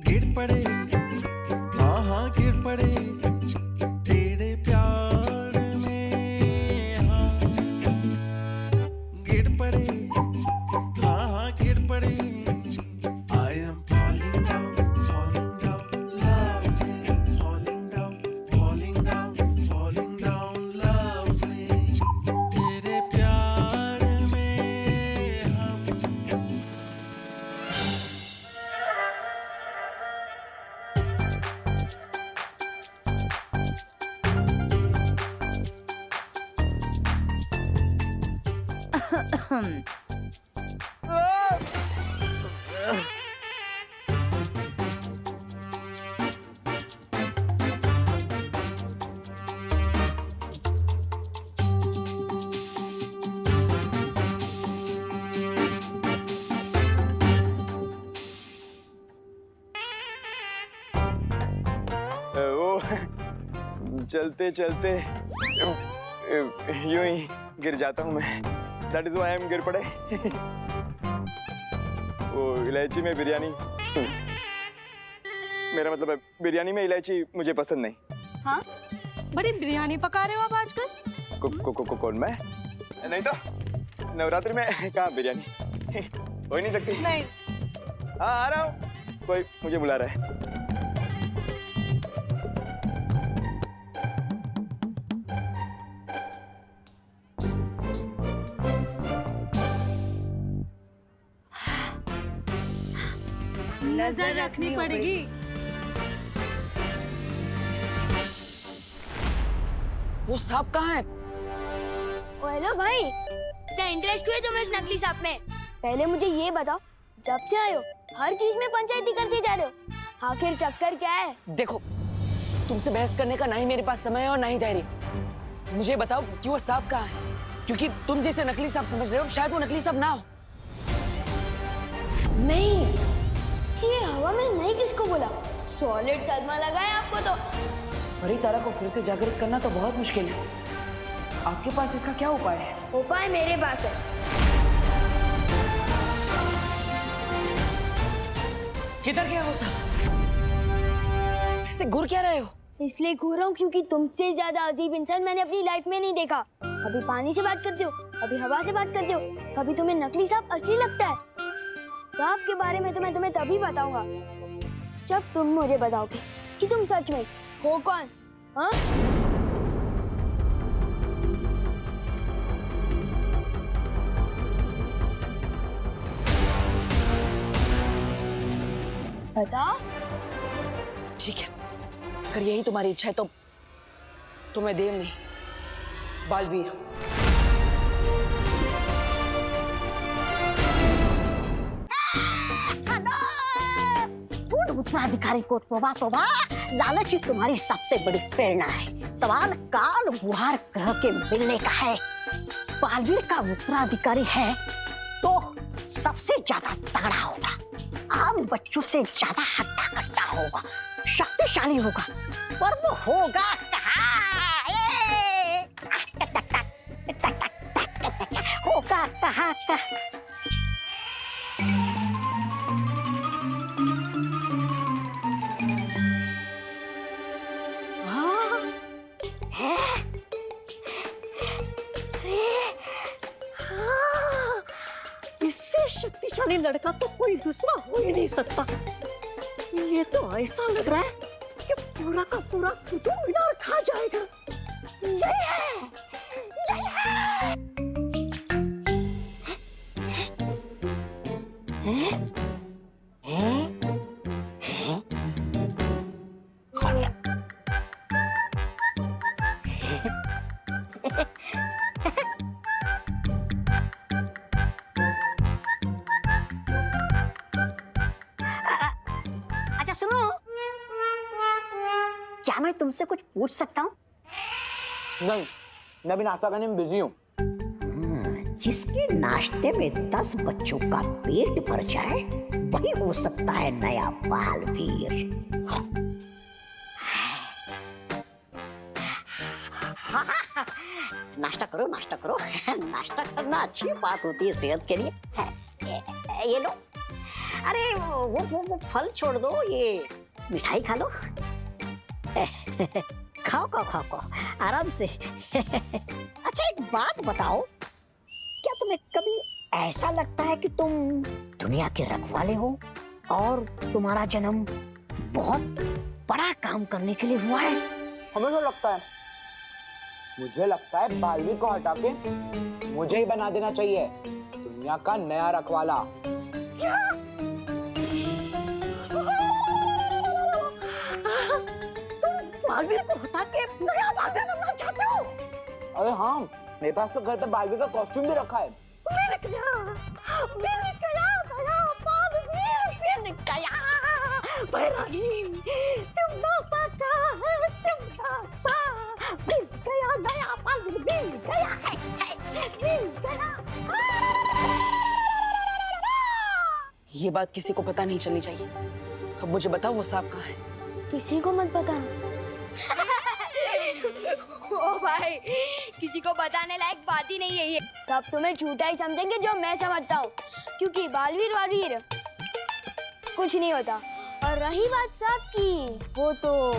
गिर पड़े, हाँ हाँ गिर पड़े तेरे प्यार में, हाँ गिर पड़े, हाँ हाँ गिर पड़े। I am falling down, falling down, love me, falling down, falling down, falling down, love me। तेरे प्यार में हम वो चलते चलते यूं ही गिर जाता हूँ मैं। That is why I am गिर पड़े। वो इलायची में बिरयानी, मेरा मतलब है बिरयानी में इलायची मुझे पसंद नहीं। हाँ, बड़ी बिरयानी पका रहे हो आप आजकल। कौन मैं? नहीं तो नवरात्रि में कहाँ बिरयानी हो ही नहीं सकती। नहीं। हाँ आ रहा हूँ, कोई मुझे बुला रहा है। नजर रखनी पड़ेगी। वो सांप कहाँ है? हेलो भाई, इतना इंटरेस्ट क्यों है तुम्हें उस नकली सांप में? पहले मुझे ये बताओ, जब से आए हो हर चीज में पंचायती करते जा रहे हो, आखिर चक्कर क्या है? देखो, तुमसे बहस करने का ना ही मेरे पास समय है और ना ही धैर्य। मुझे बताओ कि वो सांप कहाँ है, क्योंकि तुम जैसे नकली सांप समझ रहे हो, शायद वो नकली सांप ना हो। नहीं, ये हवा में नहीं किसको बोला? सॉलिड सदमा लगा है आपको तो। परी तारा को फिर से जागृत करना तो बहुत मुश्किल है। आपके पास इसका क्या उपाय है? उपाय मेरे पास है। किधर गया वो सांप? ऐसे घूर क्या रहे हो? इसलिए घूर रहा हूँ क्योंकि तुमसे ज्यादा अजीब इंसान मैंने अपनी लाइफ में नहीं देखा। कभी पानी से बात करते हो, कभी हवा से बात करते हो, कभी तुम्हें नकली सांप असली लगता है। सांप के बारे में तो मैं तुम्हें तभी बताऊंगा जब तुम मुझे बताओगे कि तुम सच में हो कौन। हाँ? बताओ। ठीक है, अगर यही तुम्हारी इच्छा है तो मैं देव नहीं, बालवीर हूँ। उत्तराधिकारी को तोबा तोबा, लालच ही तुम्हारी सबसे बड़ी प्रेरणा है। सवाल काल बुढ़ार ग्रह के मिलने का है। बालवीर का उत्तराधिकारी है तो सबसे ज्यादा तगड़ा होगा, आम बच्चों से ज्यादा हट्टा कट्टा होगा, शक्तिशाली होगा, पर वो होगा कहाँ? होगा कहाँ का? इससे शक्तिशाली लड़का तो कोई दूसरा हो ही नहीं सकता। ये तो ऐसा लग रहा है कि पूरा का पूरा कुतुब मीनार खा जाएगा। यही है, यही है। अच्छा सुनो, क्या मैं तुमसे कुछ पूछ सकता हूँ? नहीं, मैं भी नाश्ता करने में बिजी हूँ। जिसके नाश्ते में 10 बच्चों का पेट भर जाए वही हो सकता है नया बालवीर। हाँ हाँ, नाश्ता करो नाश्ता करो। नाश्ता करना अच्छी बात होती है सेहत के लिए। ये लो। अरे वो फल छोड़ दो, ये मिठाई खा लो। खाओ खाओ खाओ खाओ आराम से। अच्छा एक बात बताओ, क्या तुम्हें कभी ऐसा लगता है कि तुम दुनिया के रखवाले हो और तुम्हारा जन्म बहुत बड़ा काम करने के लिए हुआ है? हमें तो लगता है, मुझे लगता है बालवीर को हटा के मुझे ही बना देना चाहिए दुनिया का नया रखवाला। क्या? तुम बालवीर को हटा के नया बालवीर बनना चाहते हो? अरे हाँ, मेरे पास तो घर पे बालवीर का कॉस्ट्यूम भी रखा है। मिल गया बालवीर मिल गया। बैरागी तुम सका है, तुम सा मिल गया, नया बालवीर मिल गया है, मिल गया। ये बात किसी को पता नहीं चलनी चाहिए। अब मुझे बताओ वो सांप कहाँ है? किसी को मत बताना। ओ भाई, किसी को बताने लायक बात ही नहीं है ये। सब तुम्हें झूठा ही समझेंगे जो मैं समझता हूँ, क्योंकि बालवीर वालवीर कुछ नहीं होता। और रही बात सांप की, वो तो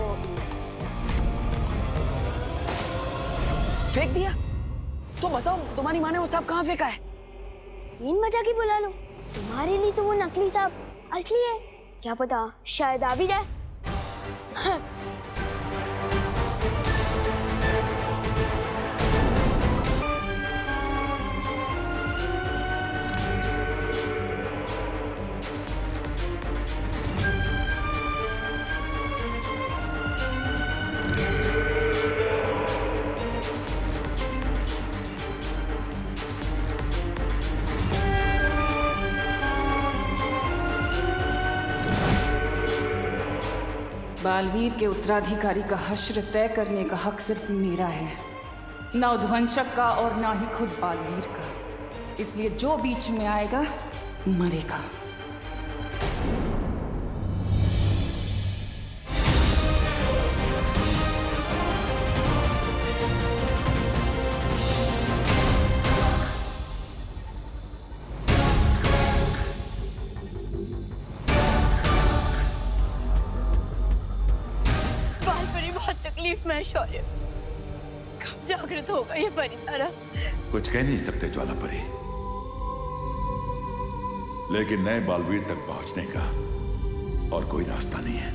फेंक दिया। तो बताओ तुम्हारी माँ ने वो सांप कहाँ फेंका है? इन मजा की बुला लो। तुम्हारे लिए तो वो नकली सांप असली है, क्या पता शायद आ भी जाए। बालवीर के उत्तराधिकारी का हश्र तय करने का हक सिर्फ मेरा है, न उध्वंसक का और ना ही खुद बालवीर का। इसलिए जो बीच में आएगा मरेगा। तकलीफ में शौर्य, कब जागृत होगा ये परितारा? कुछ कह नहीं सकते ज्वाला परी, लेकिन नए बालवीर तक पहुंचने का और कोई रास्ता नहीं है।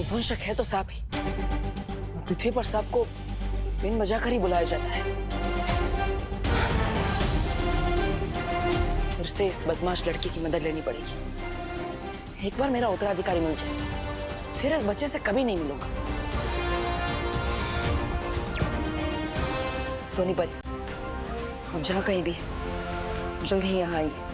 उध्वंसक है तो सांप ही। पृथ्वी पर सांप को बिन बजाकर ही बुलाया जाता है। फिर से इस बदमाश लड़की की मदद लेनी पड़ेगी। एक बार मेरा उत्तराधिकारी मिल जाए, फिर इस बच्चे से कभी नहीं मिलूंगा। तो नहीं परी, अब जहाँ कहीं भी जल्द ही यहाँ आइए।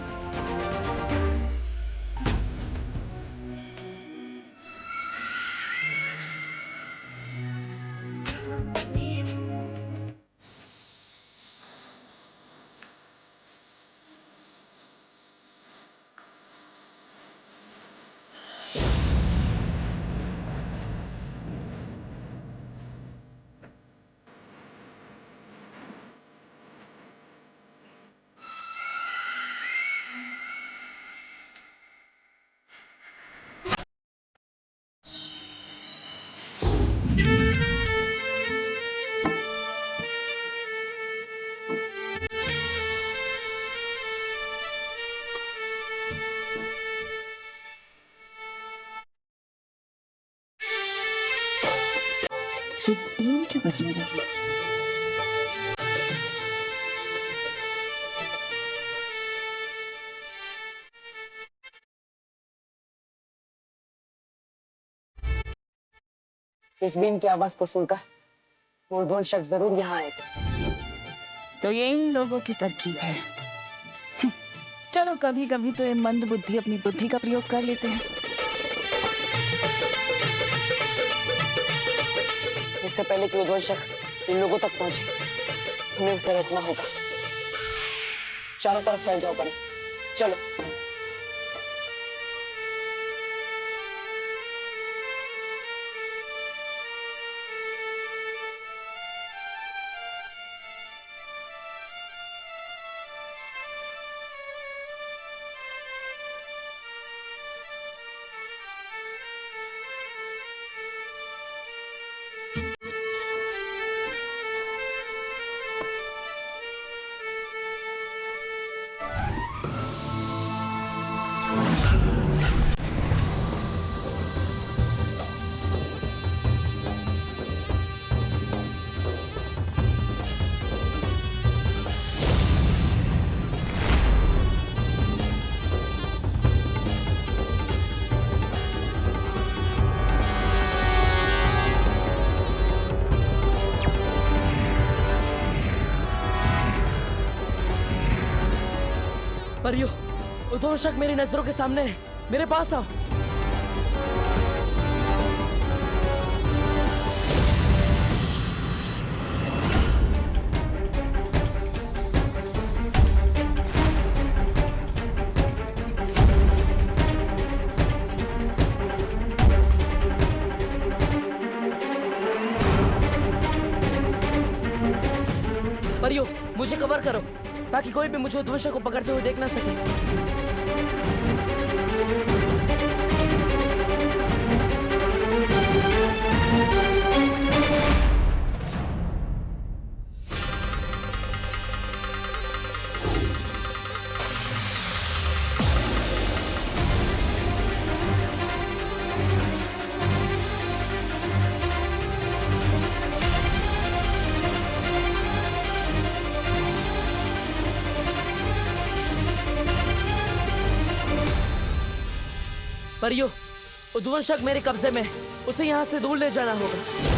इस बीन की आवाज को सुनकर वो उध्वंसक जरूर यहाँ आएगा। तो ये इन लोगों की तरकीब है। चलो कभी कभी तो ये मंद बुद्धि अपनी बुद्धि का प्रयोग कर लेते हैं। इससे पहले कि उध्वंसक इन लोगों तक पहुंचे, हमें उसे रोकना होगा। चारों तरफ फैल जाओ बने। चलो। परियो, उद्वंशक मेरी नजरों के सामने है, मेरे पास आओ। परियो, मुझे कवर करो ताकि कोई भी मुझे उद्वंशक को पकड़ते हुए देख ना सके। परियो, उद्वंशक मेरे कब्जे में है, उसे यहाँ से दूर ले जाना होगा।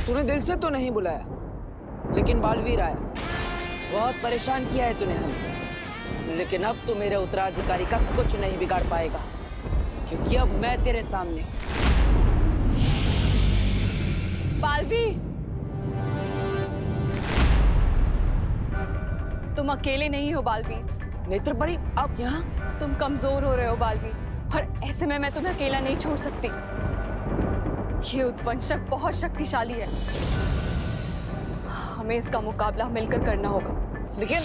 तूने दिल से तो नहीं बुलाया, लेकिन बालवीर आया। बहुत परेशान किया है तूने हमें, लेकिन अब तू मेरे उत्तराधिकारी का कुछ नहीं बिगाड़ पाएगा, क्योंकि अब मैं तेरे सामने। बालवीर, तुम अकेले नहीं हो बालवीर। नेत्रपरी, आप यहाँ? तुम कमजोर हो रहे हो बालवीर, और ऐसे में मैं तुम्हें अकेला नहीं छोड़ सकती। ये उद्वंशक बहुत शक्तिशाली है, हमें इसका मुकाबला मिलकर करना होगा। लेकिन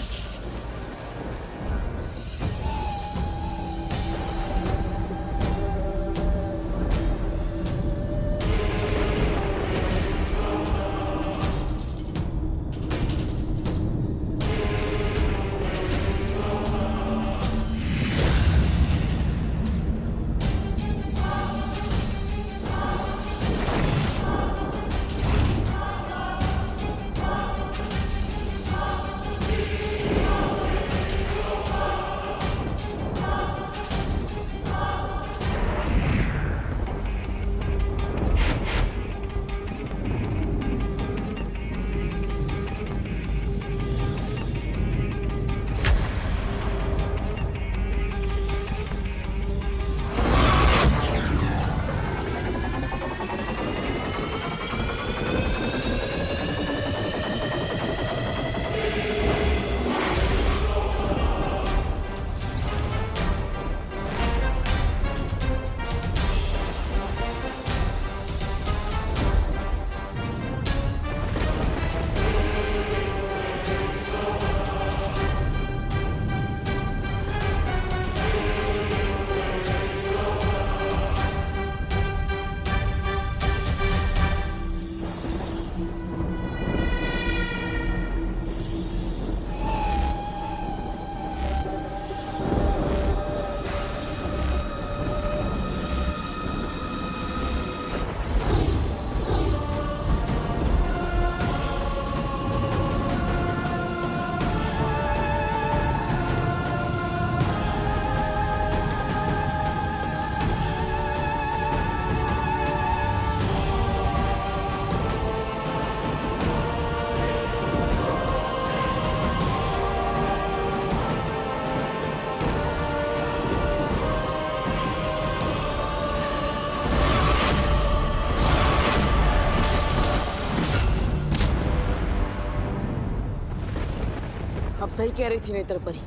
अब सही कह रही थी नेत्रपरी,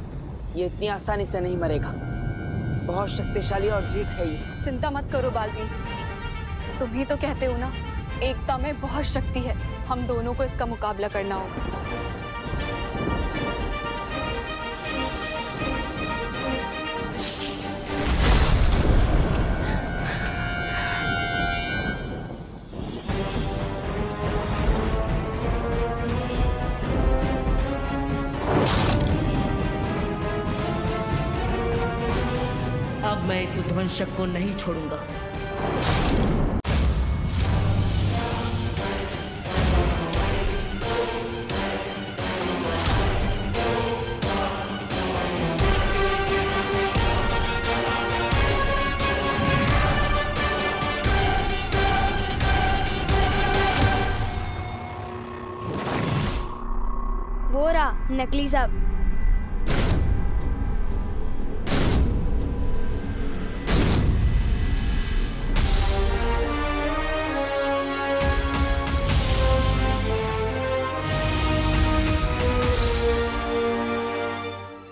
ये इतनी आसानी से नहीं मरेगा। बहुत शक्तिशाली और दृढ़ है ये। चिंता मत करो बालवीर, तुम ही तो कहते हो ना, एकता में बहुत शक्ति है। हम दोनों को इसका मुकाबला करना होगा। मैं इस उद्वंशक को नहीं छोड़ूंगा। वो रहा नकली सांप।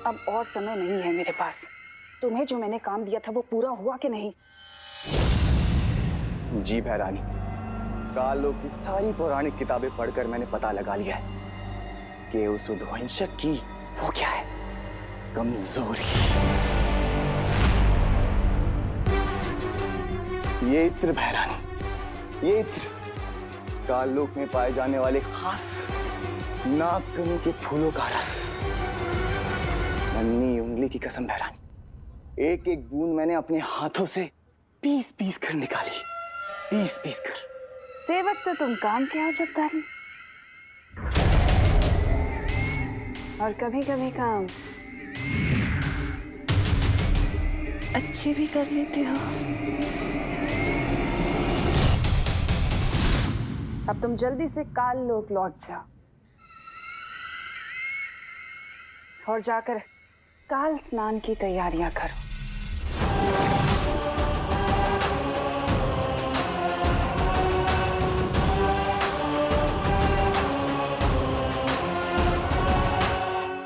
अब और समय नहीं है मेरे पास। तुम्हें जो मैंने काम दिया था वो पूरा हुआ कि नहीं? जी भैरानी, काल लोक की सारी पौराणिक किताबें पढ़कर मैंने पता लगा लिया है कि उस उद्वंशक की वो क्या है, कमजोरी। ये इत्र भैरानी, ये इत्र काल लोक में पाए जाने वाले खास नागकनी के फूलों का रस। नन्ही उंगली की कसम भैरानी, एक एक बूंद मैंने अपने हाथों से पीस पीस कर निकाली, पीस पीस कर। सेवक तो तुम काम के हो जब्दारी, और कभी कभी काम अच्छे भी कर लेते हो। अब तुम जल्दी से काल लोक लौट जाओ और जाकर काल स्नान की तैयारियां करो।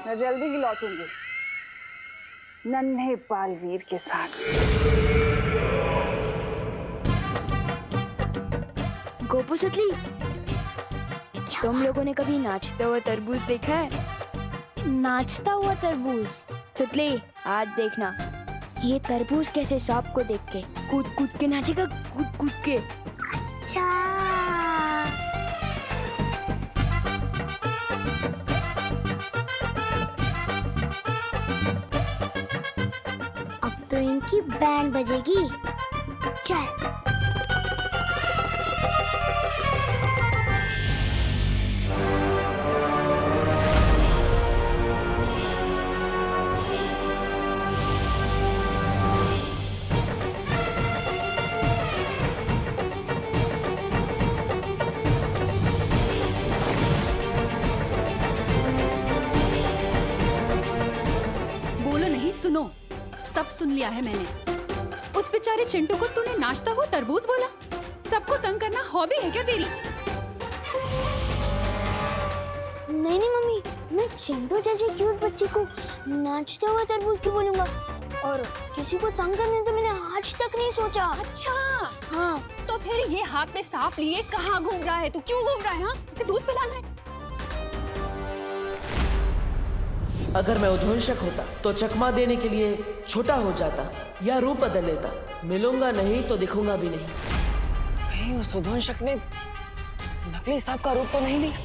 मैं जल्दी ही लौटूंगी नन्हे बालवीर के साथ। गोपू सुतली, तुम लोगों ने कभी नाचता हुआ तरबूज देखा है? नाचता हुआ तरबूज? सुतली, आज देखना ये तरबूज कैसे सांप को देख के कूद कूद के नाचेगा, कूद कूद के। अब तो इनकी बैंड बजेगी। चल। सुनो, सब सुन लिया है मैंने। उस बेचारे चिंटू को तूने नाचता हुआ तरबूज बोला। सबको तंग करना हॉबी है क्या तेरी? नहीं नहीं मम्मी, मैं चिंटू जैसे क्यूट बच्चे को नाचता हुआ तरबूज क्यों बोलूंगा? और किसी को तंग करने तो मैंने आज तक नहीं सोचा। अच्छा हाँ, तो फिर ये हाथ में सांप लिए कहाँ घूम रहा है? तू क्यों घूम रहा है? हाँ, इसे दूध पिलाना है। अगर मैं उद्वंशक होता तो चकमा देने के लिए छोटा हो जाता या रूप बदल लेता। मिलूंगा नहीं तो दिखूंगा भी नहीं। कहीं उस उद्वंशक ने नकली सांप का रूप तो नहीं लिया?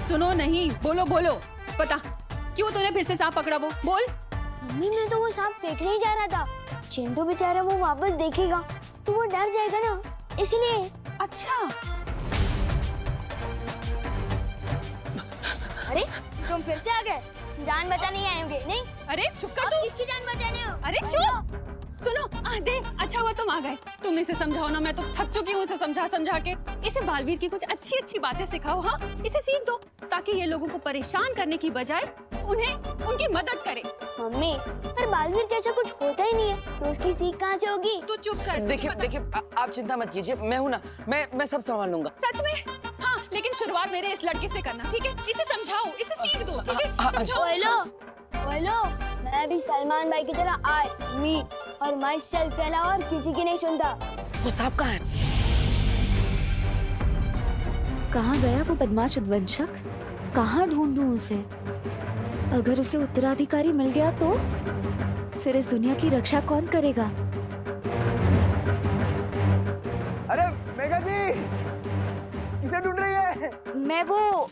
सुनो नहीं, बोलो बोलो, पता क्यों तूने फिर से सांप पकड़ा? वो बोल। मम्मी, मैं तो वो सांप फेंकने ही जा रहा था। चिंटू बेचारा वो वापस देखेगा तो वो डर जाएगा ना, इसलिए। अच्छा, अरे तुम फिर से आ गए? जान बचाने आए होंगे? नहीं। अरे चुप कर तू। किसकी जान बचाने हो? अरे चुप। सुनो, देख, अच्छा हुआ तुम आ गए। तुम इसे समझाओ ना, मैं तो थक चुकी हूँ इसे समझा समझा के। इसे बालवीर की कुछ अच्छी अच्छी बातें सिखाओ। हाँ, इसे सीख दो ताकि ये लोगों को परेशान करने की बजाय उन्हें उनकी मदद करे। मम्मी, पर बालवीर जैसा कुछ होता ही नहीं है तो उसकी सीख कहाँ से होगी? तू चुप कर। देखिए, आप चिंता मत कीजिए, मैं हूँ ना, मैं सब संभाल लूंगा। सच में? हाँ, लेकिन शुरुआत मेरे इस लड़के से करना, ठीक है? इसे समझाओ, इसे सीख दो, ठीक है? बोलो, मैं भी सलमान भाई की तरह आई मी और माई सेल्फ के अलावा और किसी की नहीं सुनता। वो सांप कहाँ है? कहाँ गया वो बदमाश उद्वंशक? कहाँ ढूंढूं उसे? अगर उसे उत्तराधिकारी मिल गया तो फिर इस दुनिया की रक्षा कौन करेगा? मैं वो